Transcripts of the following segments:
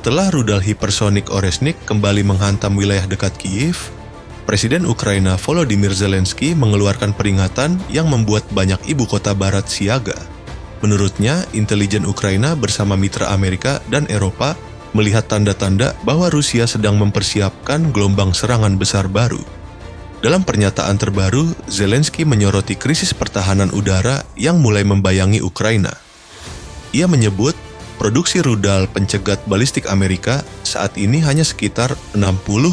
Setelah rudal hipersonik Oresnik kembali menghantam wilayah dekat Kiev, Presiden Ukraina Volodymyr Zelensky mengeluarkan peringatan yang membuat banyak ibu kota barat siaga. Menurutnya, intelijen Ukraina bersama mitra Amerika dan Eropa melihat tanda-tanda bahwa Rusia sedang mempersiapkan gelombang serangan besar baru. Dalam pernyataan terbaru, Zelensky menyoroti krisis pertahanan udara yang mulai membayangi Ukraina. Ia menyebut produksi rudal pencegat balistik Amerika saat ini hanya sekitar 60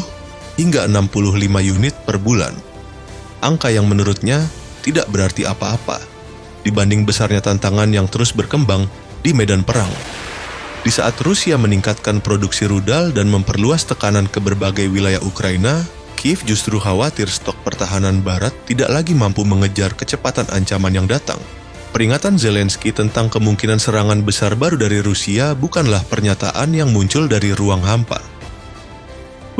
hingga 65 unit per bulan. Angka yang menurutnya tidak berarti apa-apa dibanding besarnya tantangan yang terus berkembang di medan perang. Di saat Rusia meningkatkan produksi rudal dan memperluas tekanan ke berbagai wilayah Ukraina, Kiev justru khawatir stok pertahanan barat tidak lagi mampu mengejar kecepatan ancaman yang datang. Peringatan Zelensky tentang kemungkinan serangan besar baru dari Rusia bukanlah pernyataan yang muncul dari ruang hampa.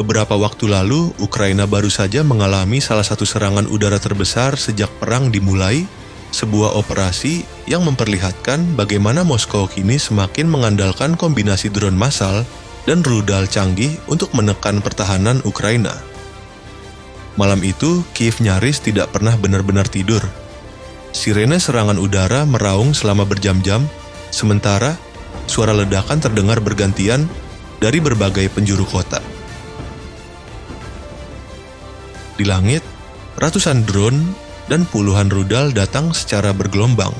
Beberapa waktu lalu, Ukraina baru saja mengalami salah satu serangan udara terbesar sejak perang dimulai, sebuah operasi yang memperlihatkan bagaimana Moskow kini semakin mengandalkan kombinasi drone massal dan rudal canggih untuk menekan pertahanan Ukraina. Malam itu, Kiev nyaris tidak pernah benar-benar tidur. Sirene serangan udara meraung selama berjam-jam, sementara suara ledakan terdengar bergantian dari berbagai penjuru kota. Di langit, ratusan drone dan puluhan rudal datang secara bergelombang,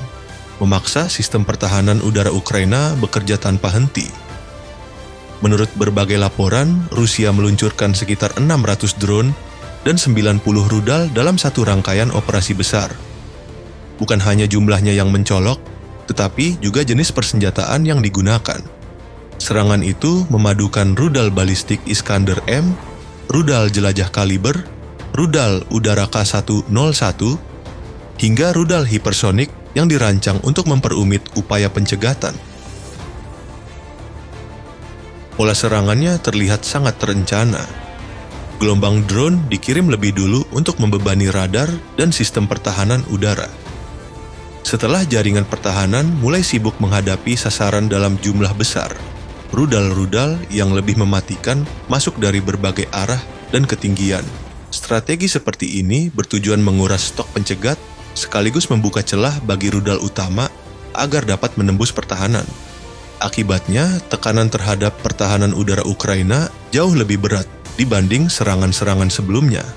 memaksa sistem pertahanan udara Ukraina bekerja tanpa henti. Menurut berbagai laporan, Rusia meluncurkan sekitar 600 drone dan 90 rudal dalam satu rangkaian operasi besar. Bukan hanya jumlahnya yang mencolok, tetapi juga jenis persenjataan yang digunakan. Serangan itu memadukan rudal balistik Iskander-M, rudal jelajah kaliber, rudal udara K-101, hingga rudal hipersonik yang dirancang untuk memperumit upaya pencegatan. Pola serangannya terlihat sangat terencana. Gelombang drone dikirim lebih dulu untuk membebani radar dan sistem pertahanan udara. Setelah jaringan pertahanan mulai sibuk menghadapi sasaran dalam jumlah besar, rudal-rudal yang lebih mematikan masuk dari berbagai arah dan ketinggian. Strategi seperti ini bertujuan menguras stok pencegat sekaligus membuka celah bagi rudal utama agar dapat menembus pertahanan. Akibatnya, tekanan terhadap pertahanan udara Ukraina jauh lebih berat dibanding serangan-serangan sebelumnya.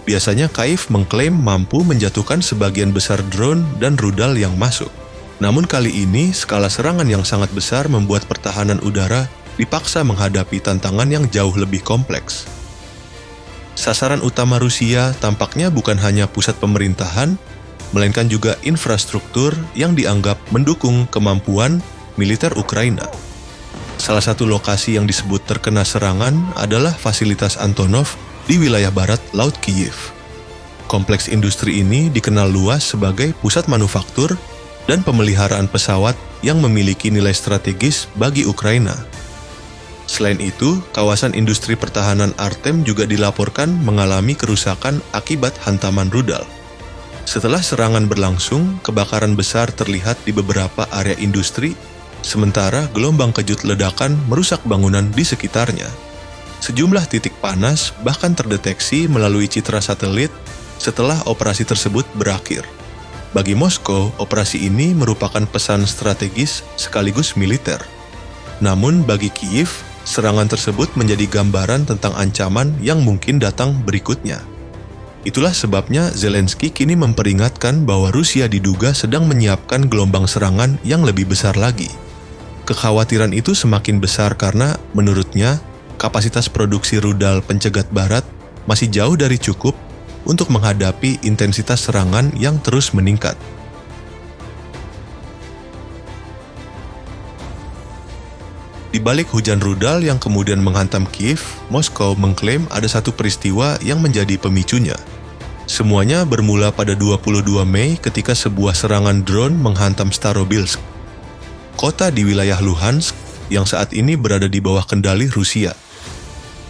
Biasanya Kiev mengklaim mampu menjatuhkan sebagian besar drone dan rudal yang masuk. Namun kali ini skala serangan yang sangat besar membuat pertahanan udara dipaksa menghadapi tantangan yang jauh lebih kompleks. Sasaran utama Rusia tampaknya bukan hanya pusat pemerintahan, melainkan juga infrastruktur yang dianggap mendukung kemampuan militer Ukraina. Salah satu lokasi yang disebut terkena serangan adalah fasilitas Antonov di wilayah barat Laut Kiev. Kompleks industri ini dikenal luas sebagai pusat manufaktur dan pemeliharaan pesawat yang memiliki nilai strategis bagi Ukraina. Selain itu, kawasan industri pertahanan Artem juga dilaporkan mengalami kerusakan akibat hantaman rudal. Setelah serangan berlangsung, kebakaran besar terlihat di beberapa area industri, sementara gelombang kejut ledakan merusak bangunan di sekitarnya. Sejumlah titik panas bahkan terdeteksi melalui citra satelit setelah operasi tersebut berakhir. Bagi Moskow, operasi ini merupakan pesan strategis sekaligus militer. Namun bagi Kiev, serangan tersebut menjadi gambaran tentang ancaman yang mungkin datang berikutnya. Itulah sebabnya Zelensky kini memperingatkan bahwa Rusia diduga sedang menyiapkan gelombang serangan yang lebih besar lagi. Kekhawatiran itu semakin besar karena, menurutnya, kapasitas produksi rudal pencegat barat masih jauh dari cukup untuk menghadapi intensitas serangan yang terus meningkat. Di balik hujan rudal yang kemudian menghantam Kiev, Moskow mengklaim ada satu peristiwa yang menjadi pemicunya. Semuanya bermula pada 22 Mei ketika sebuah serangan drone menghantam Starobilsk, kota di wilayah Luhansk yang saat ini berada di bawah kendali Rusia.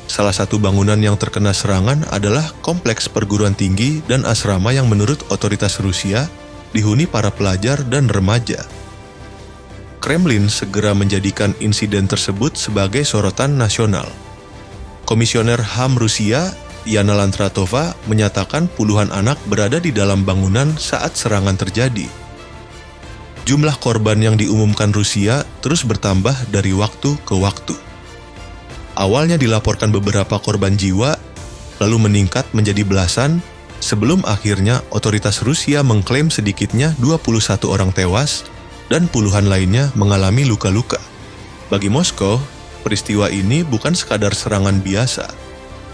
Salah satu bangunan yang terkena serangan adalah kompleks perguruan tinggi dan asrama yang menurut otoritas Rusia dihuni para pelajar dan remaja. Kremlin segera menjadikan insiden tersebut sebagai sorotan nasional. Komisioner HAM Rusia, Yana Lantratova, menyatakan puluhan anak berada di dalam bangunan saat serangan terjadi. Jumlah korban yang diumumkan Rusia terus bertambah dari waktu ke waktu. Awalnya dilaporkan beberapa korban jiwa, lalu meningkat menjadi belasan, sebelum akhirnya otoritas Rusia mengklaim sedikitnya 21 orang tewas dan puluhan lainnya mengalami luka-luka. Bagi Moskow, peristiwa ini bukan sekadar serangan biasa.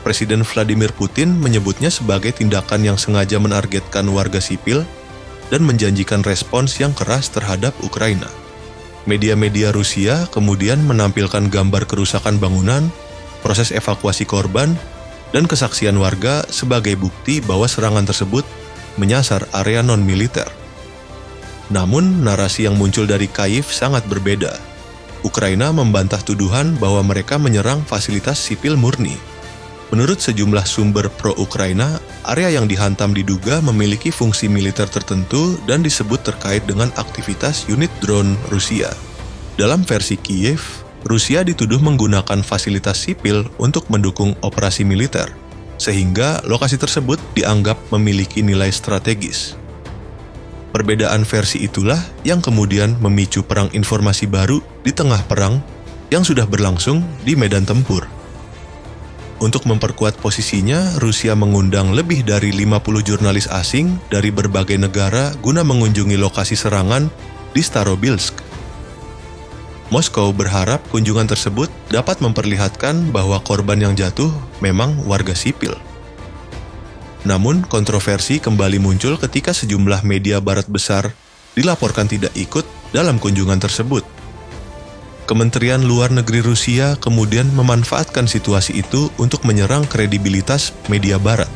Presiden Vladimir Putin menyebutnya sebagai tindakan yang sengaja menargetkan warga sipil dan menjanjikan respons yang keras terhadap Ukraina. Media-media Rusia kemudian menampilkan gambar kerusakan bangunan, proses evakuasi korban, dan kesaksian warga sebagai bukti bahwa serangan tersebut menyasar area non-militer. Namun, narasi yang muncul dari Kyiv sangat berbeda. Ukraina membantah tuduhan bahwa mereka menyerang fasilitas sipil murni. Menurut sejumlah sumber pro-Ukraina, area yang dihantam diduga memiliki fungsi militer tertentu dan disebut terkait dengan aktivitas unit drone Rusia. Dalam versi Kiev, Rusia dituduh menggunakan fasilitas sipil untuk mendukung operasi militer, sehingga lokasi tersebut dianggap memiliki nilai strategis. Perbedaan versi itulah yang kemudian memicu perang informasi baru di tengah perang yang sudah berlangsung di medan tempur. Untuk memperkuat posisinya, Rusia mengundang lebih dari 50 jurnalis asing dari berbagai negara guna mengunjungi lokasi serangan di Starobilsk. Moskow berharap kunjungan tersebut dapat memperlihatkan bahwa korban yang jatuh memang warga sipil. Namun, kontroversi kembali muncul ketika sejumlah media barat besar dilaporkan tidak ikut dalam kunjungan tersebut. Kementerian Luar Negeri Rusia kemudian memanfaatkan situasi itu untuk menyerang kredibilitas media barat.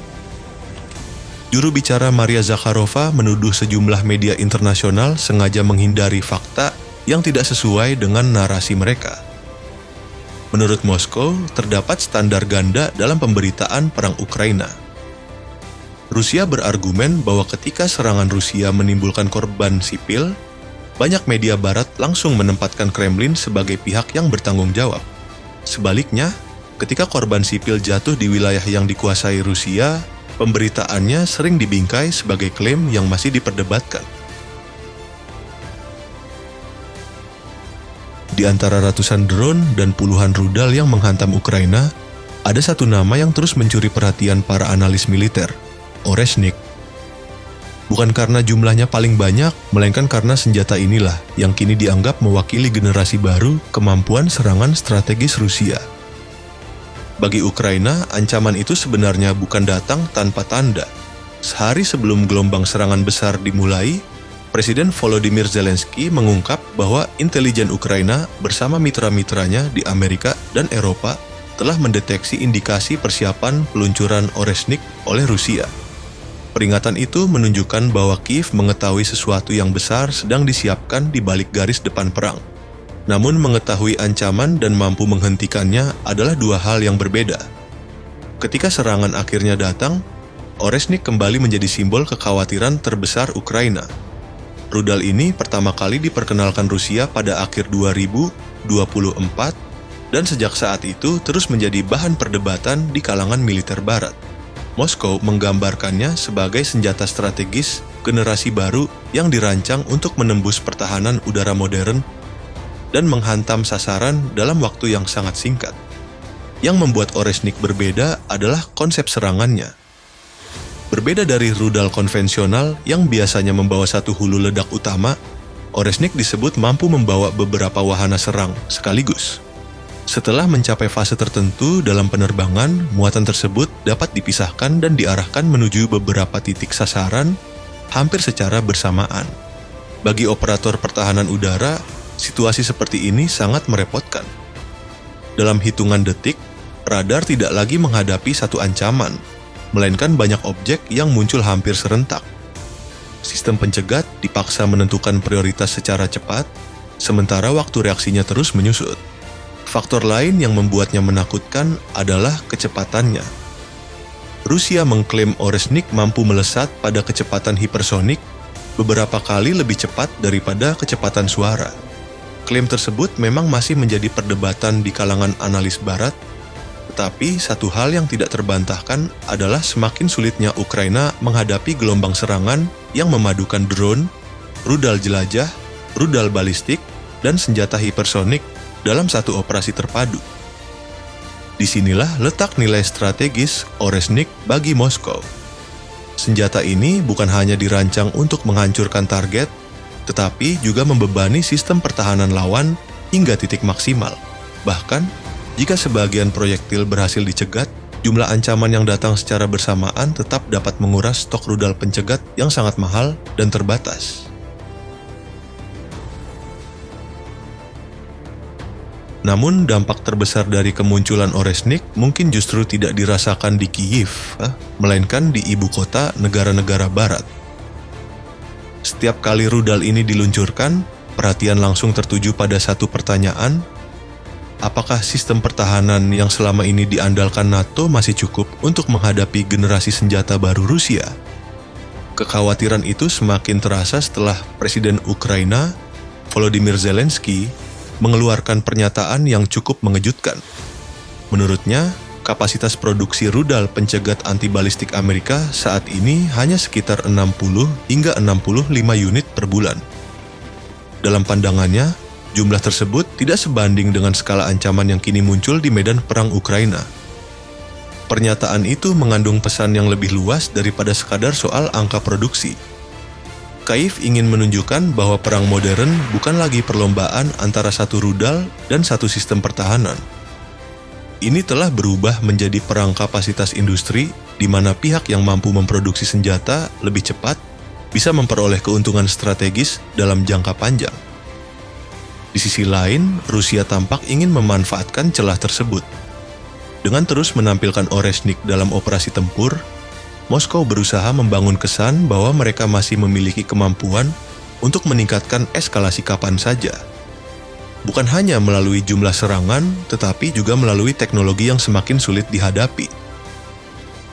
Juru bicara Maria Zakharova menuduh sejumlah media internasional sengaja menghindari fakta yang tidak sesuai dengan narasi mereka. Menurut Moskow, terdapat standar ganda dalam pemberitaan perang Ukraina. Rusia berargumen bahwa ketika serangan Rusia menimbulkan korban sipil, banyak media barat langsung menempatkan Kremlin sebagai pihak yang bertanggung jawab. Sebaliknya, ketika korban sipil jatuh di wilayah yang dikuasai Rusia, pemberitaannya sering dibingkai sebagai klaim yang masih diperdebatkan. Di antara ratusan drone dan puluhan rudal yang menghantam Ukraina, ada satu nama yang terus mencuri perhatian para analis militer, Oreshnik. Bukan karena jumlahnya paling banyak, melainkan karena senjata inilah yang kini dianggap mewakili generasi baru kemampuan serangan strategis Rusia. Bagi Ukraina, ancaman itu sebenarnya bukan datang tanpa tanda. Sehari sebelum gelombang serangan besar dimulai, Presiden Volodymyr Zelensky mengungkap bahwa intelijen Ukraina bersama mitra-mitranya di Amerika dan Eropa telah mendeteksi indikasi persiapan peluncuran Oreshnik oleh Rusia. Peringatan itu menunjukkan bahwa Kiev mengetahui sesuatu yang besar sedang disiapkan di balik garis depan perang. Namun mengetahui ancaman dan mampu menghentikannya adalah dua hal yang berbeda. Ketika serangan akhirnya datang, Oreshnik kembali menjadi simbol kekhawatiran terbesar Ukraina. Rudal ini pertama kali diperkenalkan Rusia pada akhir 2024 dan sejak saat itu terus menjadi bahan perdebatan di kalangan militer barat. Moskow menggambarkannya sebagai senjata strategis generasi baru yang dirancang untuk menembus pertahanan udara modern dan menghantam sasaran dalam waktu yang sangat singkat. Yang membuat Oreshnik berbeda adalah konsep serangannya. Berbeda dari rudal konvensional yang biasanya membawa satu hulu ledak utama, Oreshnik disebut mampu membawa beberapa wahana serang sekaligus. Setelah mencapai fase tertentu dalam penerbangan, muatan tersebut dapat dipisahkan dan diarahkan menuju beberapa titik sasaran hampir secara bersamaan. Bagi operator pertahanan udara, situasi seperti ini sangat merepotkan. Dalam hitungan detik, radar tidak lagi menghadapi satu ancaman, melainkan banyak objek yang muncul hampir serentak. Sistem pencegat dipaksa menentukan prioritas secara cepat, sementara waktu reaksinya terus menyusut. Faktor lain yang membuatnya menakutkan adalah kecepatannya. Rusia mengklaim Oreshnik mampu melesat pada kecepatan hipersonik beberapa kali lebih cepat daripada kecepatan suara. Klaim tersebut memang masih menjadi perdebatan di kalangan analis barat, tetapi satu hal yang tidak terbantahkan adalah semakin sulitnya Ukraina menghadapi gelombang serangan yang memadukan drone, rudal jelajah, rudal balistik, dan senjata hipersonik dalam satu operasi terpadu. Disinilah letak nilai strategis Oresnik bagi Moskow. Senjata ini bukan hanya dirancang untuk menghancurkan target, tetapi juga membebani sistem pertahanan lawan hingga titik maksimal. Bahkan, jika sebagian proyektil berhasil dicegat, jumlah ancaman yang datang secara bersamaan tetap dapat menguras stok rudal pencegat yang sangat mahal dan terbatas. Namun, dampak terbesar dari kemunculan Oresnik mungkin justru tidak dirasakan di Kyiv, melainkan di ibu kota negara-negara barat. Setiap kali rudal ini diluncurkan, perhatian langsung tertuju pada satu pertanyaan: apakah sistem pertahanan yang selama ini diandalkan NATO masih cukup untuk menghadapi generasi senjata baru Rusia? Kekhawatiran itu semakin terasa setelah Presiden Ukraina, Volodymyr Zelensky, mengeluarkan pernyataan yang cukup mengejutkan. Menurutnya, kapasitas produksi rudal pencegat anti-balistik Amerika saat ini hanya sekitar 60 hingga 65 unit per bulan. Dalam pandangannya, jumlah tersebut tidak sebanding dengan skala ancaman yang kini muncul di medan perang Ukraina. Pernyataan itu mengandung pesan yang lebih luas daripada sekadar soal angka produksi. Kyiv ingin menunjukkan bahwa perang modern bukan lagi perlombaan antara satu rudal dan satu sistem pertahanan. Ini telah berubah menjadi perang kapasitas industri di mana pihak yang mampu memproduksi senjata lebih cepat bisa memperoleh keuntungan strategis dalam jangka panjang. Di sisi lain, Rusia tampak ingin memanfaatkan celah tersebut. Dengan terus menampilkan Oresnik dalam operasi tempur, Moskow berusaha membangun kesan bahwa mereka masih memiliki kemampuan untuk meningkatkan eskalasi kapan saja. Bukan hanya melalui jumlah serangan, tetapi juga melalui teknologi yang semakin sulit dihadapi.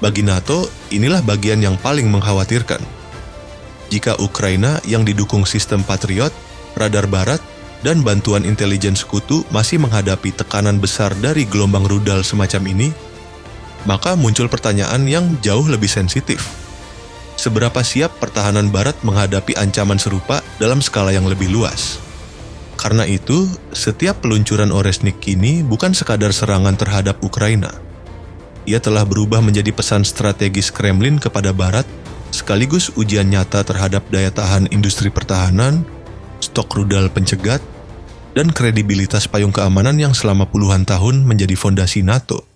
Bagi NATO, inilah bagian yang paling mengkhawatirkan. Jika Ukraina yang didukung sistem Patriot, radar barat, dan bantuan intelijen sekutu masih menghadapi tekanan besar dari gelombang rudal semacam ini, maka muncul pertanyaan yang jauh lebih sensitif. Seberapa siap pertahanan barat menghadapi ancaman serupa dalam skala yang lebih luas? Karena itu, setiap peluncuran Oresnik kini bukan sekadar serangan terhadap Ukraina. Ia telah berubah menjadi pesan strategis Kremlin kepada Barat, sekaligus ujian nyata terhadap daya tahan industri pertahanan, stok rudal pencegat, dan kredibilitas payung keamanan yang selama puluhan tahun menjadi fondasi NATO.